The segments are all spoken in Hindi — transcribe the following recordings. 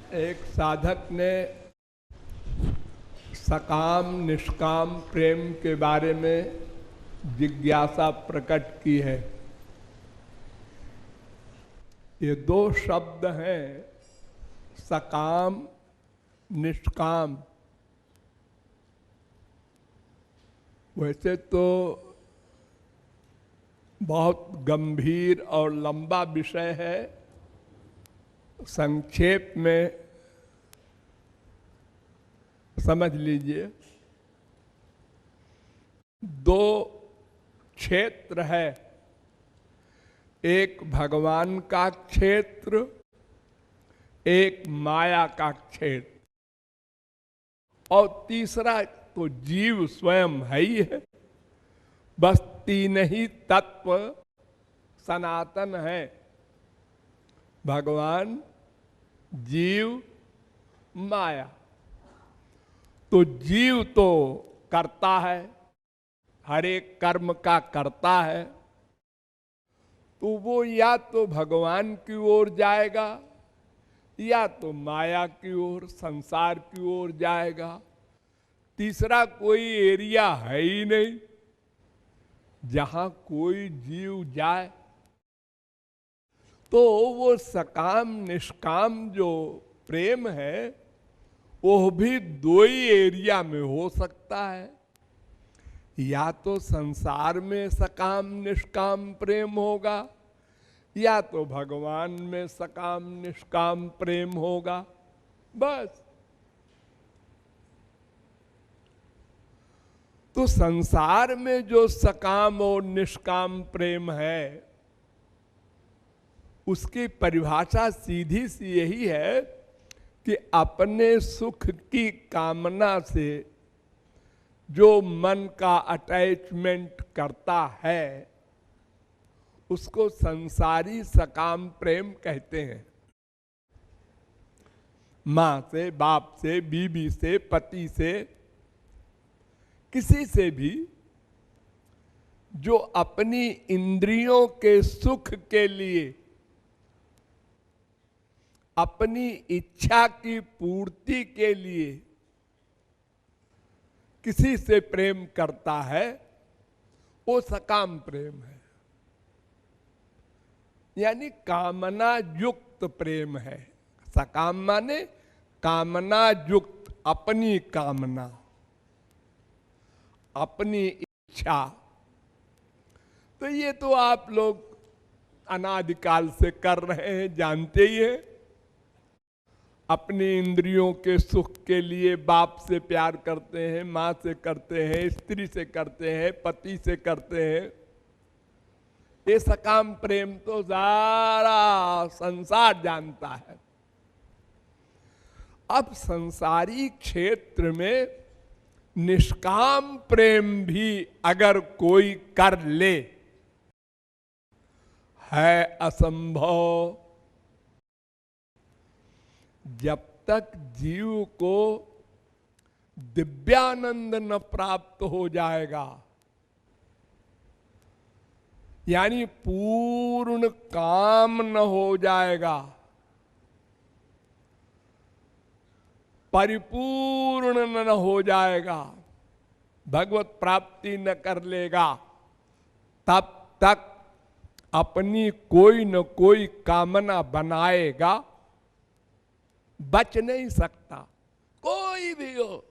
एक साधक ने सकाम निष्काम प्रेम के बारे में जिज्ञासा प्रकट की है। ये दो शब्द हैं, सकाम निष्काम। वैसे तो बहुत गंभीर और लंबा विषय है, संक्षेप में समझ लीजिए। दो क्षेत्र है, एक भगवान का क्षेत्र, एक माया का क्षेत्र, और तीसरा तो जीव स्वयं है ही है। बस तीन ही तत्व सनातन है, भगवान, जीव, माया। तो जीव तो करता है, हर एक कर्म का करता है, तो वो या तो भगवान की ओर जाएगा या तो माया की ओर, संसार की ओर जाएगा। तीसरा कोई एरिया है ही नहीं जहां कोई जीव जाए। तो वो सकाम निष्काम जो प्रेम है वो भी दो ही एरिया में हो सकता है। या तो संसार में सकाम निष्काम प्रेम होगा या तो भगवान में सकाम निष्काम प्रेम होगा, बस। तो संसार में जो सकाम और निष्काम प्रेम है उसकी परिभाषा सीधी सी यही है कि अपने सुख की कामना से जो मन का अटैचमेंट करता है उसको संसारी सकाम प्रेम कहते हैं। मां से, बाप से, बीवी से, पति से, किसी से भी जो अपनी इंद्रियों के सुख के लिए, अपनी इच्छा की पूर्ति के लिए किसी से प्रेम करता है वो सकाम प्रेम है, यानी कामना युक्त प्रेम है। सकाम माने कामना युक्त, अपनी कामना, अपनी इच्छा। तो ये तो आप लोग अनादिकाल से कर रहे हैं, जानते ही हैं। अपनी इंद्रियों के सुख के लिए बाप से प्यार करते हैं, माँ से करते हैं, स्त्री से करते हैं, पति से करते हैं। ये सकाम प्रेम तो सारा संसार जानता है। अब संसारी क्षेत्र में निष्काम प्रेम भी अगर कोई कर ले है असंभव। जब तक जीव को दिव्यानंद न प्राप्त हो जाएगा, यानी पूर्ण काम न हो जाएगा, परिपूर्ण न हो जाएगा, भगवत प्राप्ति न कर लेगा, तब तक अपनी कोई न कोई कामना बनाएगा, बच नहीं सकता। कोई भी हो,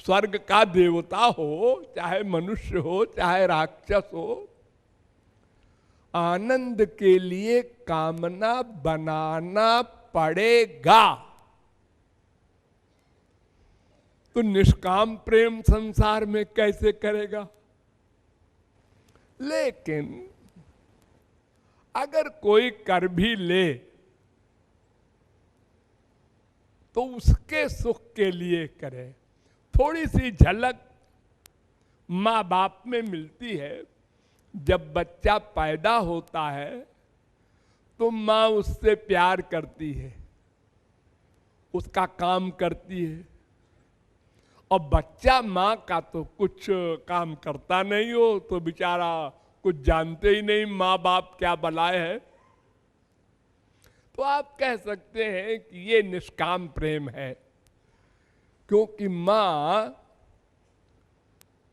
स्वर्ग का देवता हो, चाहे मनुष्य हो, चाहे राक्षस हो, आनंद के लिए कामना बनाना पड़ेगा। तो निष्काम प्रेम संसार में कैसे करेगा? लेकिन अगर कोई कर भी ले तो उसके सुख के लिए करे। थोड़ी सी झलक माँ बाप में मिलती है। जब बच्चा पैदा होता है तो माँ उससे प्यार करती है, उसका काम करती है। और बच्चा माँ का तो कुछ काम करता नहीं हो तो बेचारा कुछ जानते ही नहीं माँ बाप क्या बलाए है। तो आप कह सकते हैं कि ये निष्काम प्रेम है, क्योंकि मां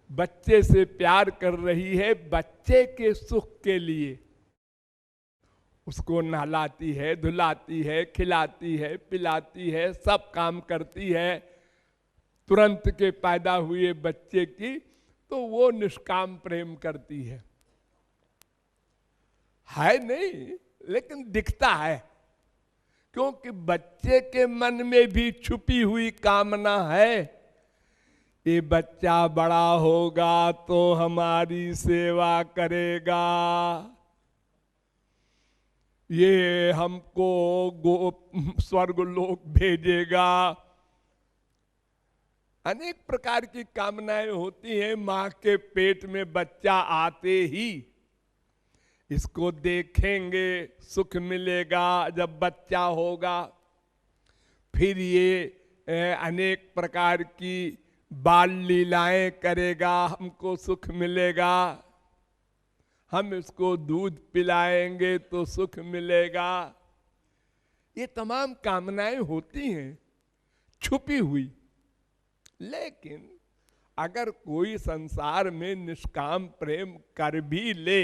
बच्चे से प्यार कर रही है बच्चे के सुख के लिए। उसको नहलाती है, धुलाती है, खिलाती है, पिलाती है, सब काम करती है तुरंत के पैदा हुए बच्चे की, तो वो निष्काम प्रेम करती है नहीं, लेकिन दिखता है, क्योंकि बच्चे के मन में भी छुपी हुई कामना है, ये बच्चा बड़ा होगा तो हमारी सेवा करेगा, ये हमको स्वर्ग लोक भेजेगा। अनेक प्रकार की कामनाएं होती हैं मां के पेट में बच्चा आते ही। इसको देखेंगे सुख मिलेगा जब बच्चा होगा, फिर ये अनेक प्रकार की बाल लीलाएं करेगा, हमको सुख मिलेगा, हम इसको दूध पिलाएंगे तो सुख मिलेगा। ये तमाम कामनाएं होती हैं छुपी हुई। लेकिन अगर कोई संसार में निष्काम प्रेम कर भी ले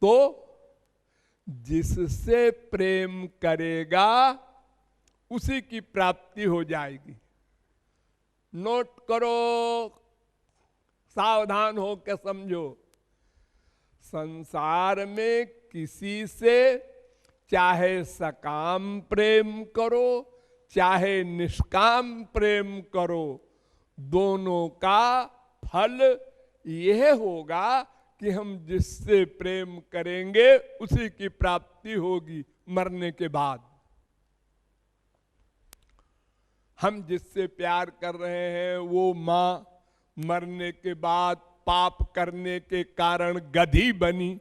तो जिससे प्रेम करेगा उसी की प्राप्ति हो जाएगी। नोट करो, सावधान हो के समझो। संसार में किसी से चाहे सकाम प्रेम करो चाहे निष्काम प्रेम करो, दोनों का फल यह होगा कि हम जिससे प्रेम करेंगे उसी की प्राप्ति होगी मरने के बाद। हम जिससे प्यार कर रहे हैं वो मां मरने के बाद पाप करने के कारण गधी बनी,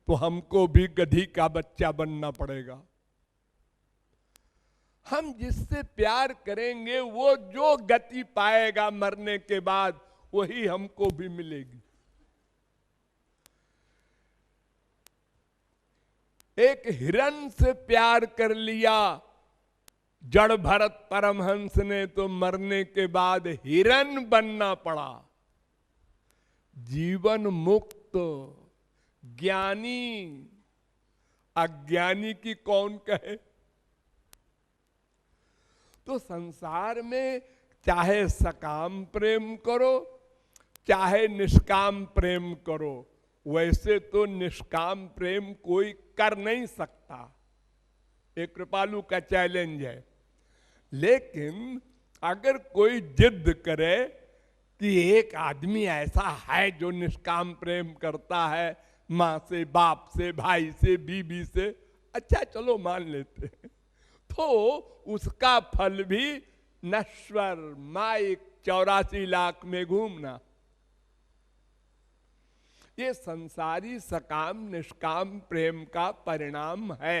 तो हमको भी गधी का बच्चा बनना पड़ेगा। हम जिससे प्यार करेंगे वो जो गति पाएगा मरने के बाद वही हमको भी मिलेगी। एक हिरण से प्यार कर लिया जड़ भरत परमहंस ने, तो मरने के बाद हिरण बनना पड़ा। जीवन मुक्त ज्ञानी अज्ञानी की कौन कहे। तो संसार में चाहे सकाम प्रेम करो चाहे निष्काम प्रेम करो, वैसे तो निष्काम प्रेम कोई कर नहीं सकता, एक कृपालु का चैलेंज है। लेकिन अगर कोई जिद करे कि एक आदमी ऐसा है जो निष्काम प्रेम करता है मां से, बाप से, भाई से, बीबी से, अच्छा चलो मान लेते हैं, तो उसका फल भी नश्वर माइक 84 लाख में घूमना। ये संसारी सकाम निष्काम प्रेम का परिणाम है।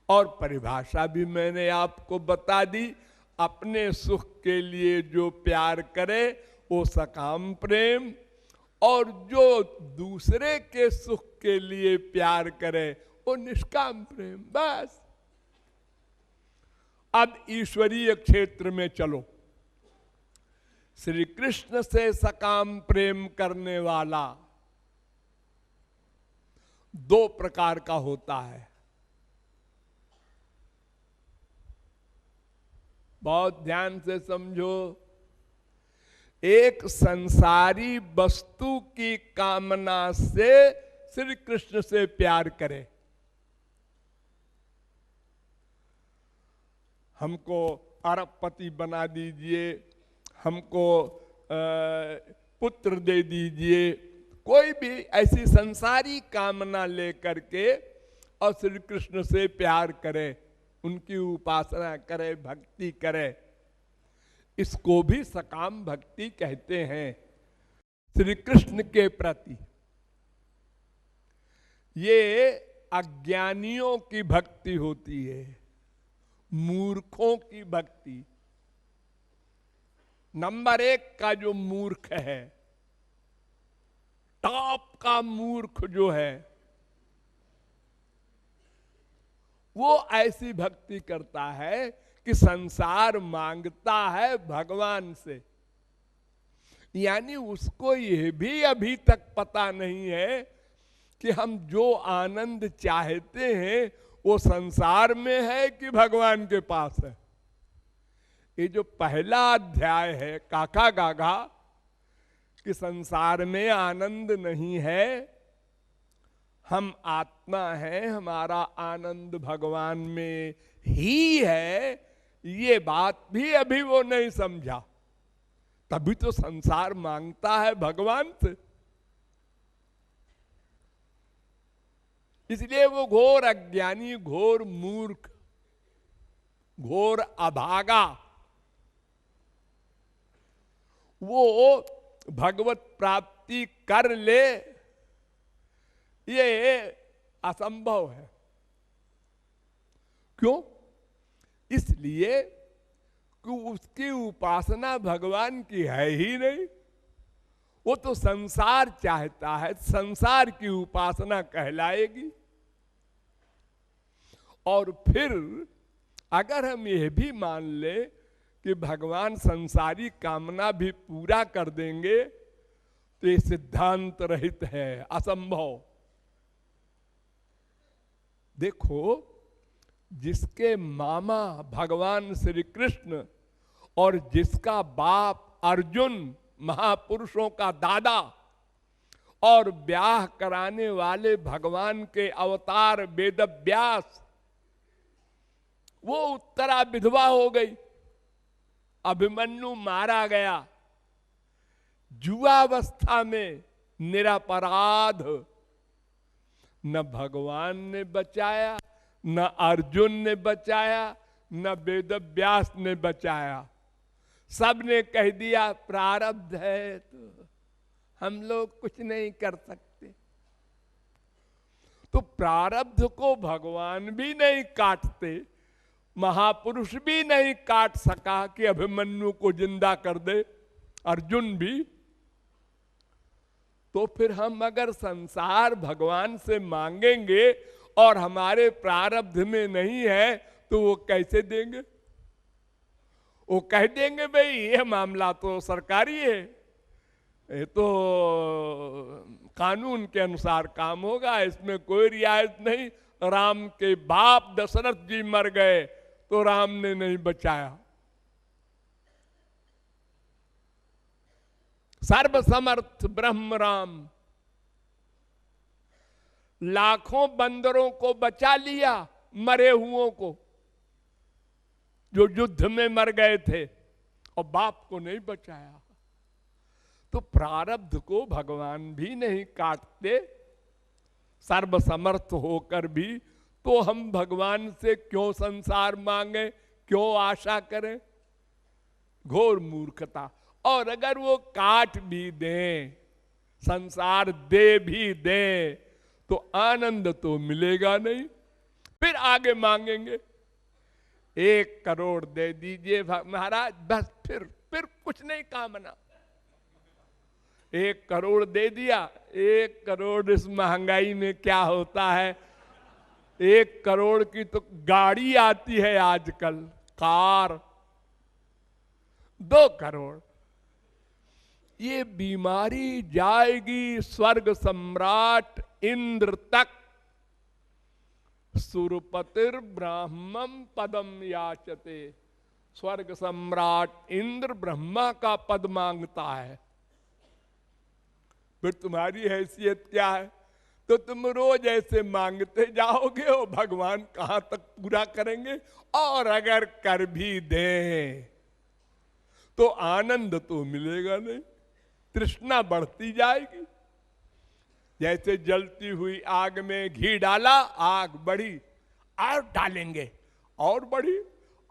और परिभाषा भी मैंने आपको बता दी। अपने सुख के लिए जो प्यार करे वो सकाम प्रेम, और जो दूसरे के सुख के लिए प्यार करे वो निष्काम प्रेम। बस अब ईश्वरीय क्षेत्र में चलो। श्री कृष्ण से सकाम प्रेम करने वाला दो प्रकार का होता है। बहुत ध्यान से समझो। एक संसारी वस्तु की कामना से श्री कृष्ण से प्यार करे। हमको अरबपति बना दीजिए, हमको पुत्र दे दीजिए, कोई भी ऐसी संसारी कामना लेकर के और श्री कृष्ण से प्यार करे, उनकी उपासना करे, भक्ति करे, इसको भी सकाम भक्ति कहते हैं श्री कृष्ण के प्रति। ये अज्ञानियों की भक्ति होती है, मूर्खों की भक्ति। नंबर 1 का जो मूर्ख है, टॉप का मूर्ख जो है, वो ऐसी भक्ति करता है कि संसार मांगता है भगवान से। यानी उसको यह भी अभी तक पता नहीं है कि हम जो आनंद चाहते हैं वो संसार में है कि भगवान के पास है। ये जो पहला अध्याय है काका गागा कि संसार में आनंद नहीं है, हम आत्मा हैं, हमारा आनंद भगवान में ही है, ये बात भी अभी वो नहीं समझा। तभी तो संसार मांगता है भगवान से। इसलिए वो घोर अज्ञानी, घोर मूर्ख, घोर अभागा वो भगवत प्राप्ति कर ले, ये असंभव है। क्यों? इसलिए कि उसकी उपासना भगवान की है ही नहीं। वो तो संसार चाहता है, संसार की उपासना कहलाएगी। और फिर अगर हम यह भी मान ले कि भगवान संसारी कामना भी पूरा कर देंगे तो ये सिद्धांत रहित है, असंभव। देखो, जिसके मामा भगवान श्री कृष्ण और जिसका बाप अर्जुन, महापुरुषों का दादा, और ब्याह कराने वाले भगवान के अवतार वेद व्यास, वो उत्तरा विधवा हो गई, अभिमन्यु मारा गया, जुआवस्था में निरपराध। न भगवान ने बचाया, न अर्जुन ने बचाया, न वेद व्यास ने बचाया। सबने कह दिया प्रारब्ध है तो हम लोग कुछ नहीं कर सकते। तो प्रारब्ध को भगवान भी नहीं काटते, महापुरुष भी नहीं काट सका कि अभिमन्यु को जिंदा कर दे, अर्जुन भी। तो फिर हम अगर संसार भगवान से मांगेंगे और हमारे प्रारब्ध में नहीं है तो वो कैसे देंगे? वो कह देंगे भाई ये मामला तो सरकारी है, ये तो कानून के अनुसार काम होगा, इसमें कोई रियायत नहीं। राम के बाप दशरथ जी मर गए तो राम ने नहीं बचाया। सर्वसमर्थ ब्रह्म राम लाखों बंदरों को बचा लिया, मरे हुओं को जो युद्ध में मर गए थे, और बाप को नहीं बचाया। तो प्रारब्ध को भगवान भी नहीं काटते, सर्वसमर्थ होकर भी। तो हम भगवान से क्यों संसार मांगे, क्यों आशा करें? घोर मूर्खता। और अगर वो काट भी दें, संसार दे भी दें, तो आनंद तो मिलेगा नहीं। फिर आगे मांगेंगे 1 करोड़ दे दीजिए महाराज, बस फिर कुछ नहीं कामना। 1 करोड़ दे दिया, 1 करोड़ इस महंगाई में क्या होता है? 1 करोड़ की तो गाड़ी आती है आजकल, कार। 2 करोड़, ये बीमारी जाएगी स्वर्ग सम्राट इंद्र तक। सुरपतिर ब्राह्मम पदम याचते। स्वर्ग सम्राट इंद्र ब्रह्मा का पद मांगता है। फिर तुम्हारी हैसियत क्या है? तो तुम रोज ऐसे मांगते जाओगे और भगवान कहां तक पूरा करेंगे? और अगर कर भी दें तो आनंद तो मिलेगा नहीं, तृष्णा बढ़ती जाएगी। जैसे जलती हुई आग में घी डाला, आग बढ़ी, और डालेंगे, और बढ़ी,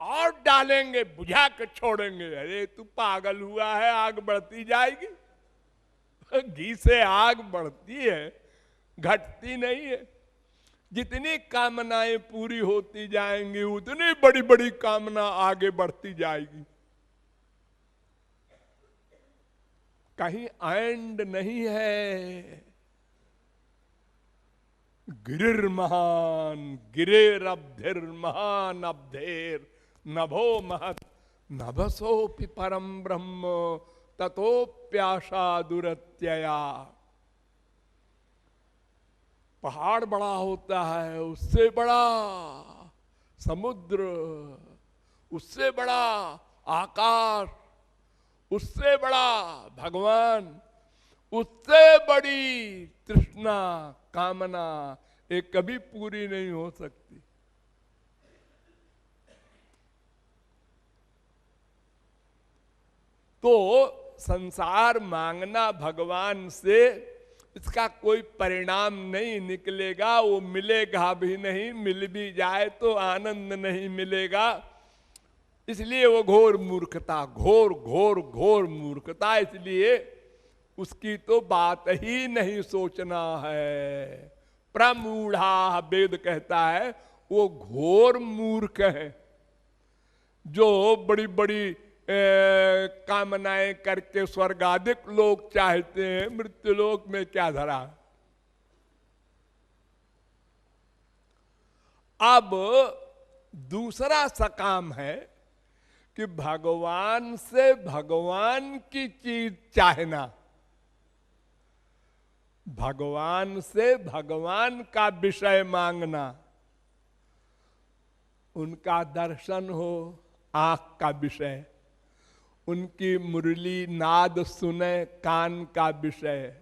और डालेंगे, बुझा के छोड़ेंगे। अरे तू पागल हुआ है, आग बढ़ती जाएगी। घी से आग बढ़ती है, घटती नहीं है। जितनी कामनाएं पूरी होती जाएंगी उतनी बड़ी बड़ी कामना आगे बढ़ती जाएगी। कहीं एंड नहीं है। गिरिर्महान गिरेरब्धिर्महान अब्धेर नभो महत नभसोपि परम ब्रह्म ततोप्याशा दुरत्यया। पहाड़ बड़ा होता है, उससे बड़ा समुद्र, उससे बड़ा आकाश, उससे बड़ा भगवान, उससे बड़ी तृष्णा कामना ये कभी पूरी नहीं हो सकती। तो संसार मांगना भगवान से, इसका कोई परिणाम नहीं निकलेगा, वो मिलेगा भी नहीं, मिल भी जाए तो आनंद नहीं मिलेगा। इसलिए वो घोर मूर्खता, घोर घोर घोर मूर्खता, इसलिए उसकी तो बात ही नहीं सोचना है। प्रमूढ़ा वेद कहता है वो घोर मूर्ख है, जो बड़ी बड़ी कामनाएं करके स्वर्गाधिक लोग चाहते हैं, मृत्युलोक में क्या धरा। अब दूसरा सकाम है कि भगवान से भगवान की चीज चाहना, भगवान से भगवान का विषय मांगना, उनका दर्शन हो आंख का विषय, उनकी मुरली नाद सुने कान का विषय,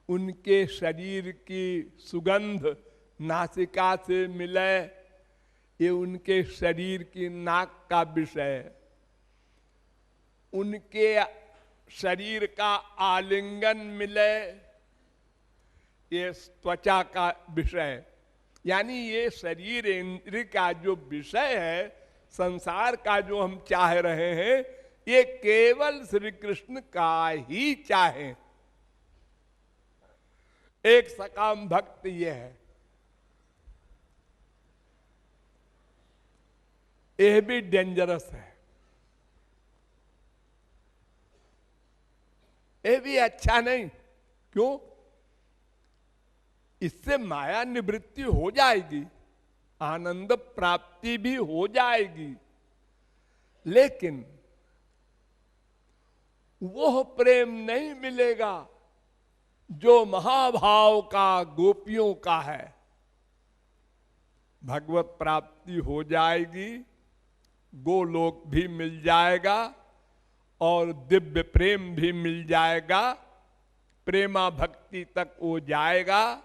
उनके शरीर की सुगंध नासिका से मिले ये उनके शरीर की नाक का विषय, उनके शरीर का आलिंगन मिले ये त्वचा का विषय। यानी ये शरीर इंद्रिय का जो विषय है, संसार का जो हम चाह रहे हैं, ये केवल श्री कृष्ण का ही चाहे। एक सकाम भक्त ये है। यह भी डेंजरस है, यह भी अच्छा नहीं। क्यों? इससे माया निवृत्ति हो जाएगी, आनंद प्राप्ति भी हो जाएगी, लेकिन वो प्रेम नहीं मिलेगा जो महाभाव का गोपियों का है। भगवत प्राप्ति हो जाएगी, गोलोक भी मिल जाएगा और दिव्य प्रेम भी मिल जाएगा, प्रेमा भक्ति तक वो जाएगा,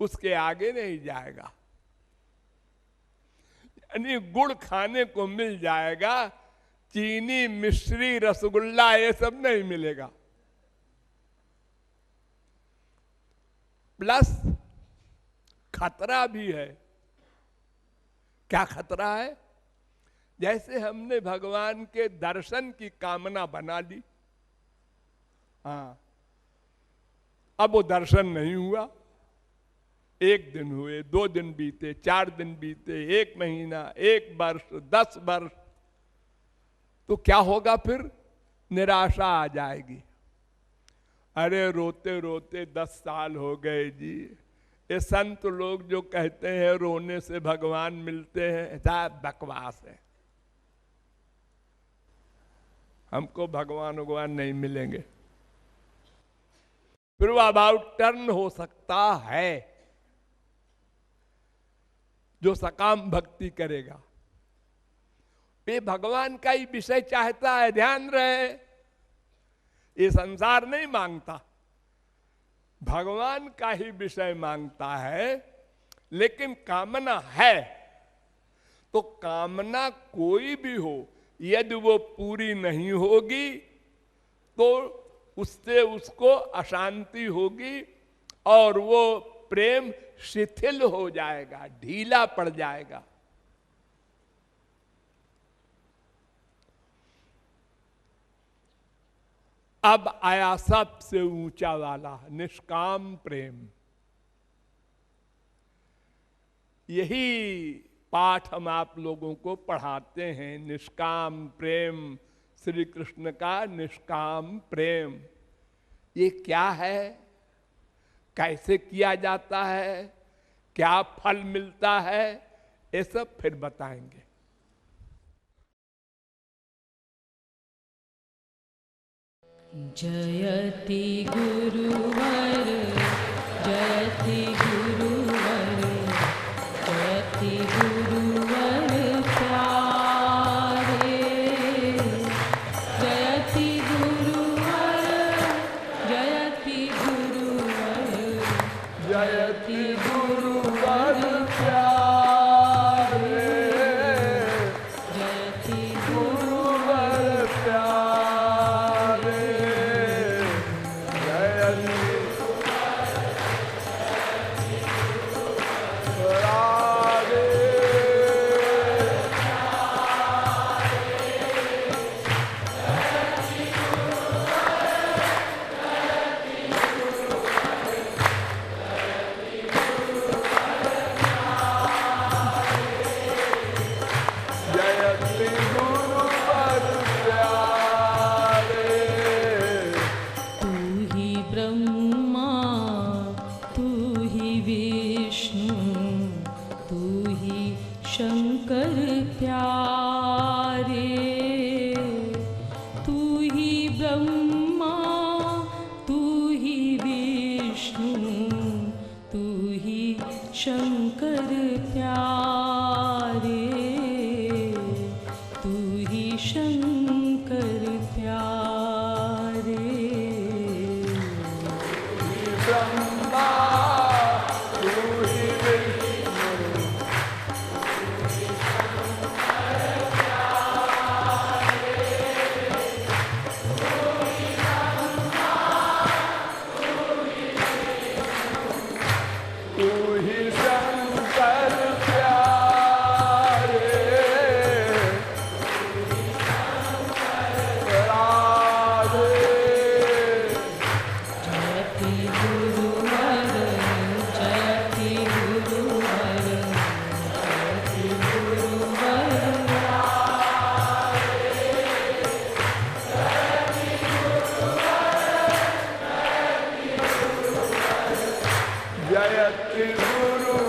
उसके आगे नहीं जाएगा। यानी गुड़ खाने को मिल जाएगा, चीनी मिश्री रसगुल्ला ये सब नहीं मिलेगा। प्लस खतरा भी है। क्या खतरा है? जैसे हमने भगवान के दर्शन की कामना बना ली, हाँ, अब वो दर्शन नहीं हुआ, एक दिन हुए, 2 दिन बीते, 4 दिन बीते, 1 महीना, 1 वर्ष, 10 वर्ष, तो क्या होगा फिर? निराशा आ जाएगी। अरे रोते रोते 10 साल हो गए जी। ये संत लोग जो कहते हैं रोने से भगवान मिलते हैं, ऐसा बकवास है। हमको भगवान नहीं मिलेंगे। फिर वो अबाउट टर्न हो सकता है जो सकाम भक्ति करेगा। ये भगवान का ही विषय चाहता है, ध्यान रहे। ये संसार नहीं मांगता, भगवान का ही विषय मांगता है। लेकिन कामना है, तो कामना कोई भी हो, यदि वो पूरी नहीं होगी तो उससे उसको अशांति होगी और वो प्रेम शिथिल हो जाएगा, ढीला पड़ जाएगा। अब आया सबसे ऊंचा वाला, निष्काम प्रेम। यही पाठ हम आप लोगों को पढ़ाते हैं, निष्काम प्रेम, श्री कृष्ण का निष्काम प्रेम। ये क्या है, कैसे किया जाता है, क्या फल मिलता है, ये सब फिर बताएंगे। जयति गुरुवर, जयति गुरुवर, जयति गुरुवर प्यारे। जयति गुरुवर, जयति गुरुवर, जयति गुरुवर प्यारे, जयति गुरुवर प्यारे, जयति जयति गुरुवर प्यारे। तू ही ब्रह्मा, तू ही विष्णु, तू ही शंकर प्यारे। तू ही ब्रह्मा, तू ही विष्णु, तू ही शंकर प्यारे। तू ही शंकर प्यारे। ब्रह्मा तू ही विष्णु, तू ही शंकर प्यारे। राधे जयति गुरुवर, जयति गुरुवर, जयति गुरुवर। जयति गुरु